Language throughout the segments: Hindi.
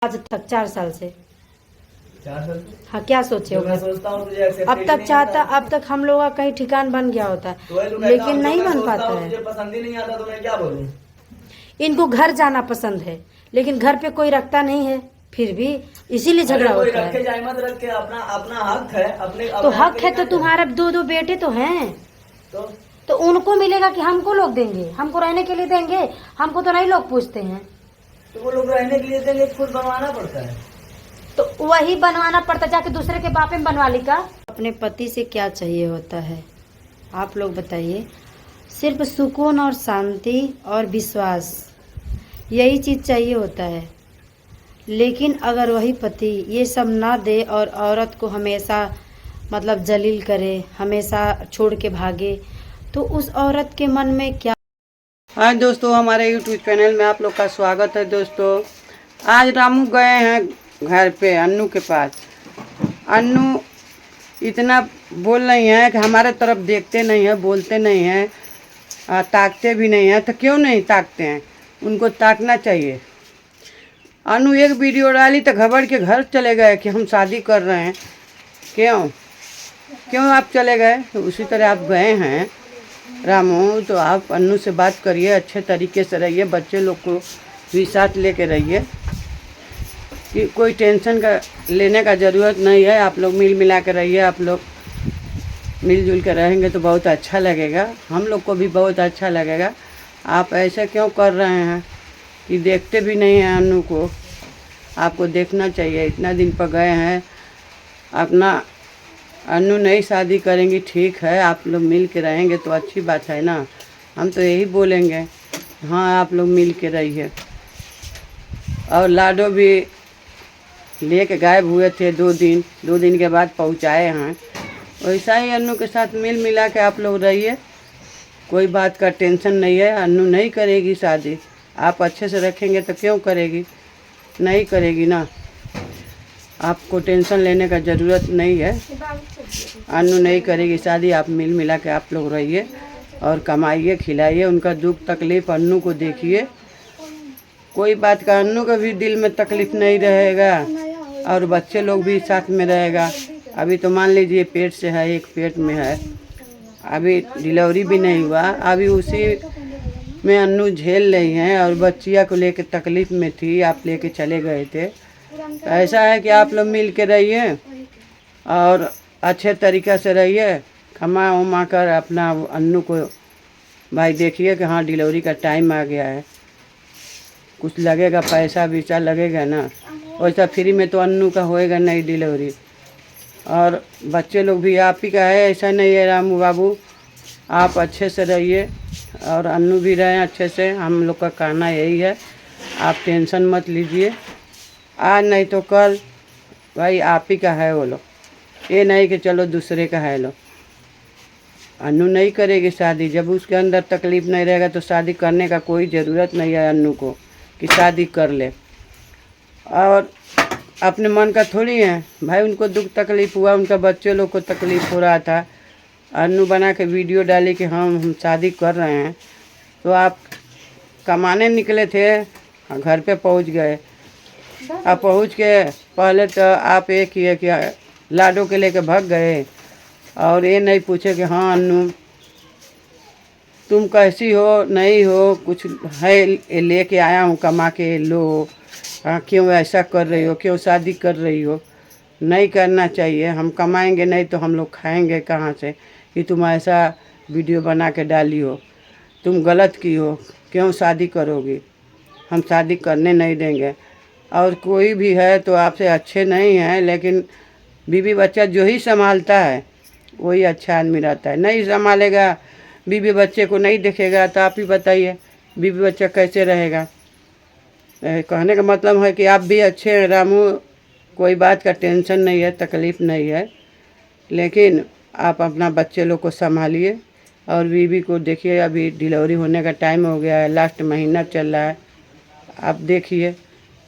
आज तक 4 साल से। 4 साल हाँ, क्या सोचे तो मैं होगा? सोचता हूँ तुझे एक्सेप्ट अब तक चाहता, अब तक हम लोग का कहीं ठिकान बन गया होता है, लेकिन नहीं बन पाता है। तुझे पसंद ही नहीं आता तो मैं क्या बोलूँ? इनको घर जाना पसंद है, लेकिन घर पे कोई रखता नहीं है, फिर भी इसीलिए झगड़ा कोई होता रखे है। जाए मत रखे, अपना अपना हक है, अपने तो अपने हक के है लिए तो क्या तुम्हारा 2-2 बेटे तो हैं, तो तो उनको मिलेगा कि हमको लोग देंगे, हमको रहने के लिए देंगे, हमको तो नहीं लोग पूछते हैं। तो वो लोग रहने के लिए देंगे, खुद बनवाना पड़ता है। तो वही बनवाना पड़ता, जाके दूसरे के बाप में बनवा ली का। अपने पति से क्या चाहिए होता है, आप लोग बताइए? सिर्फ सुकून और शांति और विश्वास, यही चीज़ चाहिए होता है। लेकिन अगर वही पति ये सब ना दे और औरत को हमेशा मतलब जलील करे, हमेशा छोड़ के भागे, तो उस औरत के मन में क्या। आज दोस्तों हमारे YouTube चैनल में आप लोग का स्वागत है। दोस्तों आज रामू गए हैं घर पे अन्नू के पास। अन्नू इतना बोल रही हैं कि हमारे तरफ देखते नहीं हैं, बोलते नहीं हैं, ताकते भी नहीं हैं। तो क्यों नहीं ताकते हैं? उनको ताकना चाहिए। अन्नू एक वीडियो डाली तो घबड़ के घर चले गए कि हम शादी कर रहे हैं। क्यों क्यों आप चले गए? तो उसी तरह आप गए हैं रामू, तो आप अन्नू से बात करिए, अच्छे तरीके से रहिए, बच्चे लोग को भी साथ लेके रहिए। कि कोई टेंशन का लेने का ज़रूरत नहीं है। आप लोग मिल मिला के रहिए, आप लोग मिलजुल के रहेंगे तो बहुत अच्छा लगेगा, हम लोग को भी बहुत अच्छा लगेगा। आप ऐसे क्यों कर रहे हैं कि देखते भी नहीं हैं अन्नू को? आपको देखना चाहिए। इतना दिन पर गए हैं अपना। अन्नू नहीं शादी करेंगी, ठीक है, आप लोग मिल के रहेंगे तो अच्छी बात है ना। हम तो यही बोलेंगे, हाँ आप लोग मिल के रहिए। और लाडो भी लेके गायब हुए थे 2 दिन के बाद पहुँचाए हैं। वैसा ही अन्नू के साथ मिल मिला के आप लोग रहिए, कोई बात का टेंशन नहीं है। अन्नू नहीं करेगी शादी, आप अच्छे से रखेंगे तो क्यों करेगी? नहीं करेगी ना। आपको टेंशन लेने का ज़रूरत नहीं है। अन्नू नहीं करेगी शादी, आप मिल मिला के आप लोग रहिए और कमाइए, खिलाइए। उनका दुख तकलीफ़ अन्नू को देखिए। कोई बात का अन्नू का भी दिल में तकलीफ़ नहीं रहेगा और बच्चे लोग भी साथ में रहेगा। अभी तो मान लीजिए पेट से है, एक पेट में है, अभी डिलीवरी भी नहीं हुआ, अभी उसी में अन्नू झेल रही हैं और बच्चिया को लेके तकलीफ़ में थी, आप लेके चले गए थे। तो ऐसा है कि आप लोग मिल के रहिए और अच्छे तरीक़े से रहिए, कमा उमा कर अपना अन्नू को भाई देखिए कि हाँ डिलीवरी का टाइम आ गया है, कुछ लगेगा, पैसा वैसा लगेगा ना। वैसा फ्री में तो अन्नू का होएगा नहीं डिलीवरी। और बच्चे लोग भी आप ही का है, ऐसा नहीं है रामू बाबू। आप अच्छे से रहिए और अन्नू भी रहें अच्छे से, हम लोग का कहना यही है। आप टेंशन मत लीजिए, आज नहीं तो कल भाई आप ही का है वो लोग, ये नहीं कि चलो दूसरे का है लो। अन्नू नहीं करेगी शादी, जब उसके अंदर तकलीफ़ नहीं रहेगा तो शादी करने का कोई ज़रूरत नहीं है अन्नू को कि शादी कर ले। और अपने मन का थोड़ी है भाई, उनको दुख तकलीफ़ हुआ, उनका बच्चे लोग को तकलीफ़ हो रहा था। अन्नू बना के वीडियो डाली कि हम शादी कर रहे हैं, तो आप कमाने निकले थे, घर पे पहुंच गए। अब पहुंच के पहले तो आप ये किए कि लाडो के लेके भाग गए और ये नहीं पूछे कि हाँ अन्नू तुम कैसी हो, नहीं हो, कुछ है लेके आया हूँ कमा के लो। हाँ क्यों ऐसा कर रही हो, क्यों शादी कर रही हो? नहीं करना चाहिए। हम कमाएंगे नहीं तो हम लोग खाएंगे कहाँ से कि तुम ऐसा वीडियो बना के डाली हो? तुम गलत की हो, क्यों शादी करोगी? हम शादी करने नहीं देंगे। और कोई भी है तो आपसे अच्छे नहीं हैं, लेकिन बीवी बच्चा जो ही संभालता है वही अच्छा आदमी रहता है। नहीं संभालेगा, बीवी बच्चे को नहीं देखेगा, तो आप ही बताइए बीवी बच्चा कैसे रहेगा? कहने का मतलब है कि आप भी अच्छे हैं रामू, कोई बात का टेंशन नहीं है, तकलीफ़ नहीं है, लेकिन आप अपना बच्चे लोग को संभालिए और बीवी को देखिए। अभी डिलीवरी होने का टाइम हो गया है, लास्ट महीना चल रहा है, आप देखिए।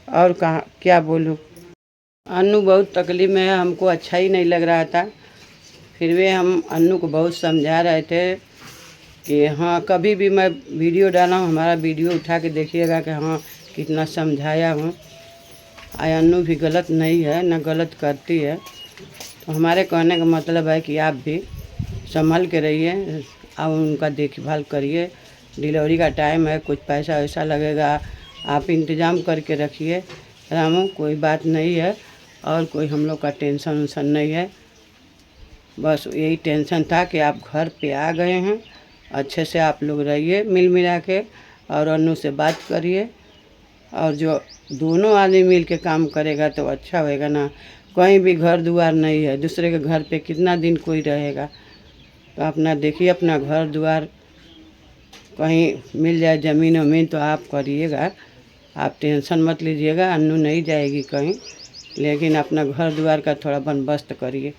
और कहाँ क्या बोलूँ? अन्नू बहुत तकलीफ़ में है, हमको अच्छा ही नहीं लग रहा था, फिर भी हम अन्नू को बहुत समझा रहे थे कि हाँ कभी भी मैं वीडियो डाला हूँ, हमारा वीडियो उठा के देखिएगा कि हाँ कितना समझाया हूँ। अन्नू भी गलत नहीं है, ना गलत करती है। तो हमारे कहने का मतलब है कि आप भी संभल के रहिए, आप उनका देखभाल करिए। डिलीवरी का टाइम है, कुछ पैसा वैसा लगेगा, आप इंतज़ाम करके रखिए। रामू कोई बात नहीं है और कोई हम लोग का टेंशन उन्शन नहीं है। बस यही टेंशन था कि आप घर पे आ गए हैं, अच्छे से आप लोग रहिए मिल मिला के और अन्नू से बात करिए। और जो दोनों आदमी मिल के काम करेगा तो अच्छा होएगा ना। कहीं भी घर द्वार नहीं है, दूसरे के घर पे कितना दिन कोई रहेगा। तो अपना देखिए, अपना घर द्वार कहीं मिल जाए ज़मीन वमीन तो आप करिएगा, आप टेंशन मत लीजिएगा। अन्नू नहीं जाएगी कहीं, लेकिन अपना घर द्वार का थोड़ा बंदोबस्त करिए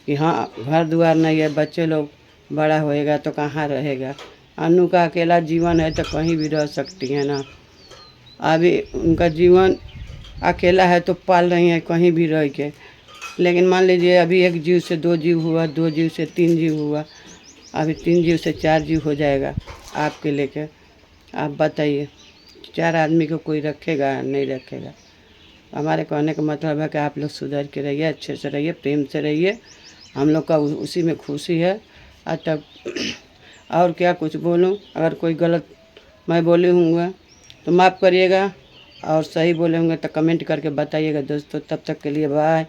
कि हाँ घर द्वार नहीं है, बच्चे लोग बड़ा होएगा तो कहाँ रहेगा। अन्नू का अकेला जीवन है तो कहीं भी रह सकती है ना। अभी उनका जीवन अकेला है तो पाल रही हैं कहीं भी रह के, लेकिन मान लीजिए अभी 1 जीव से 2 जीव हुआ, 2 जीव से 3 जीव हुआ, अभी 3 जीव से 4 जीव हो जाएगा आपके लेके। आप बताइए 4 आदमी को कोई रखेगा नहीं रखेगा। हमारे कहने का मतलब है कि आप लोग सुधर के रहिए, अच्छे से रहिए, प्रेम से रहिए। हम लोग का उसी में खुशी है। तब और क्या कुछ बोलूं, अगर कोई गलत मैं बोले होंगे तो माफ़ करिएगा, और सही बोले होंगे तो कमेंट करके बताइएगा दोस्तों। तब तक के लिए बाय।